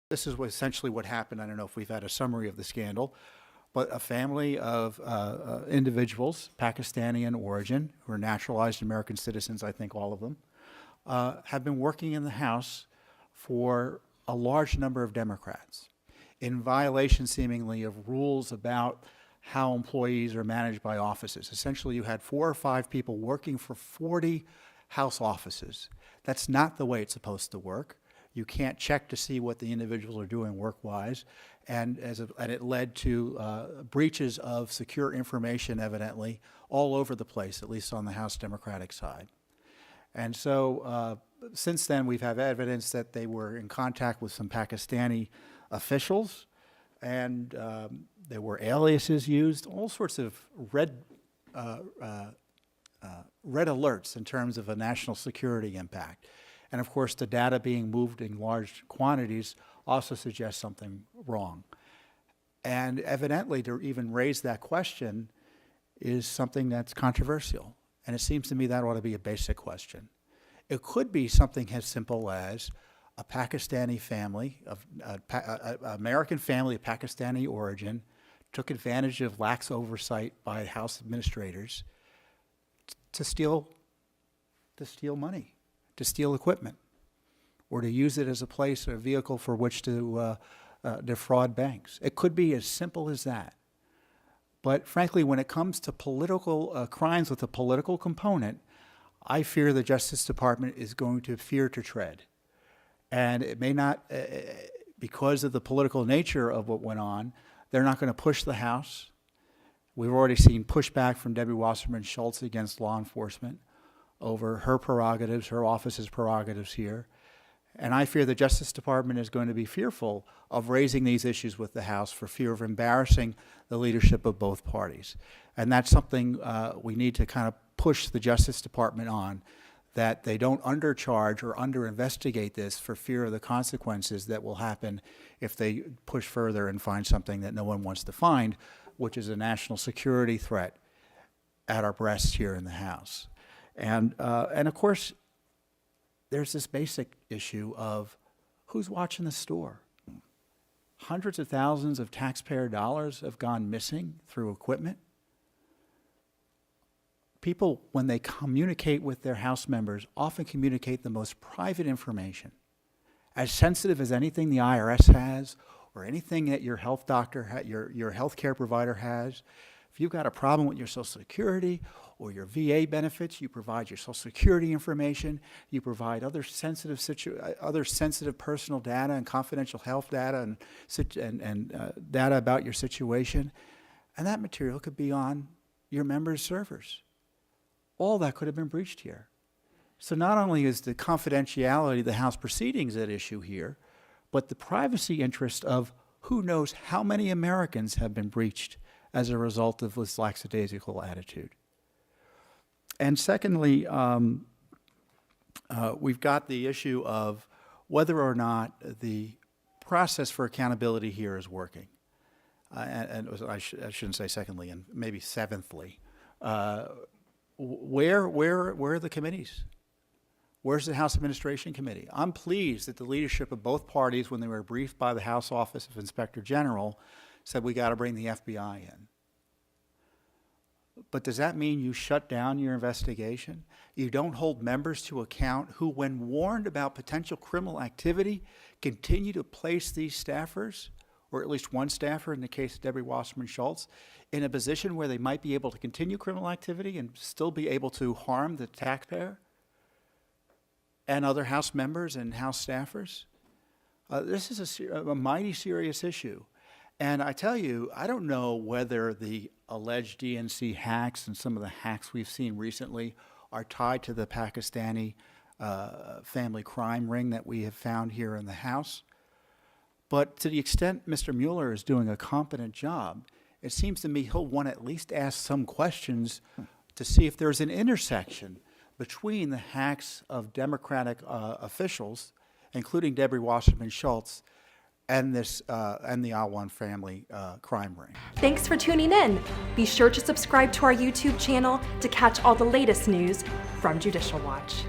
This is essentially what happened. I don't know if we've had a summary of the scandal, but a family of individuals, Pakistani in origin, who are naturalized American citizens, I think all of them, have been working in the House for a large number of Democrats in violation, seemingly, of rules about how employees are managed by offices. Essentially, you had 4 or 5 people working for 40 House offices. That's not the way it's supposed to work. You can't check to see what the individuals are doing work-wise, and it led to breaches of secure information, evidently, all over the place, at least on the House Democratic side. And so since then, we've had evidence that they were in contact with some Pakistani officials, and there were aliases used, all sorts of red alerts in terms of a national security impact. And of course, the data being moved in large quantities also suggests something wrong. And evidently, to even raise that question is something that's controversial. And it seems to me that ought to be a basic question. It could be something as simple as a Pakistani family, an American family of Pakistani origin, took advantage of lax oversight by House administrators to steal money, to steal equipment, or to use it as a place or a vehicle for which to defraud banks. It could be as simple as that. But frankly, when it comes to political crimes with a political component, I fear the Justice Department is going to fear to tread. And it may not, because of the political nature of what went on, they're not going to push the House. We've already seen pushback from Debbie Wasserman Schultz against law enforcement over her prerogatives, her office's prerogatives here. And I fear the Justice Department is going to be fearful of raising these issues with the House for fear of embarrassing the leadership of both parties. And that's something we need to kind of push the Justice Department on, that they don't undercharge or under-investigate this for fear of the consequences that will happen if they push further and find something that no one wants to find, which is a national security threat at our breasts here in the House. And of course, there's this basic issue of who's watching the store. Hundreds of thousands of taxpayer dollars have gone missing through equipment. People, when they communicate with their House members, often communicate the most private information, as sensitive as anything the IRS has or anything that your health doctor, your health care provider has. If you've got a problem with your Social Security or your VA benefits, you provide your Social Security information, you provide other sensitive personal data and confidential health data and data about your situation, and that material could be on your members' servers. All that could have been breached here. So not only is the confidentiality of the House proceedings at issue here, but the privacy interest of who knows how many Americans have been breached as a result of this lackadaisical attitude. And secondly, we've got the issue of whether or not the process for accountability here is working. I shouldn't say secondly, and maybe seventhly. Where are the committees? Where's the House Administration Committee? I'm pleased that the leadership of both parties, when they were briefed by the House Office of Inspector General, said we got to bring the FBI in. But does that mean you shut down your investigation? You don't hold members to account who, when warned about potential criminal activity, continue to place these staffers, or at least one staffer in the case of Debbie Wasserman Schultz, in a position where they might be able to continue criminal activity and still be able to harm the taxpayer and other House members and House staffers? This is a mighty serious issue. And I tell you, I don't know whether the alleged DNC hacks and some of the hacks we've seen recently are tied to the Pakistani family crime ring that we have found here in the House. But to the extent Mr. Mueller is doing a competent job, it seems to me he'll want to at least ask some questions to see if there's an intersection between the hacks of Democratic officials, including Debbie Wasserman Schultz, and the Awan family crime ring. Thanks for tuning in. Be sure to subscribe to our YouTube channel to catch all the latest news from Judicial Watch.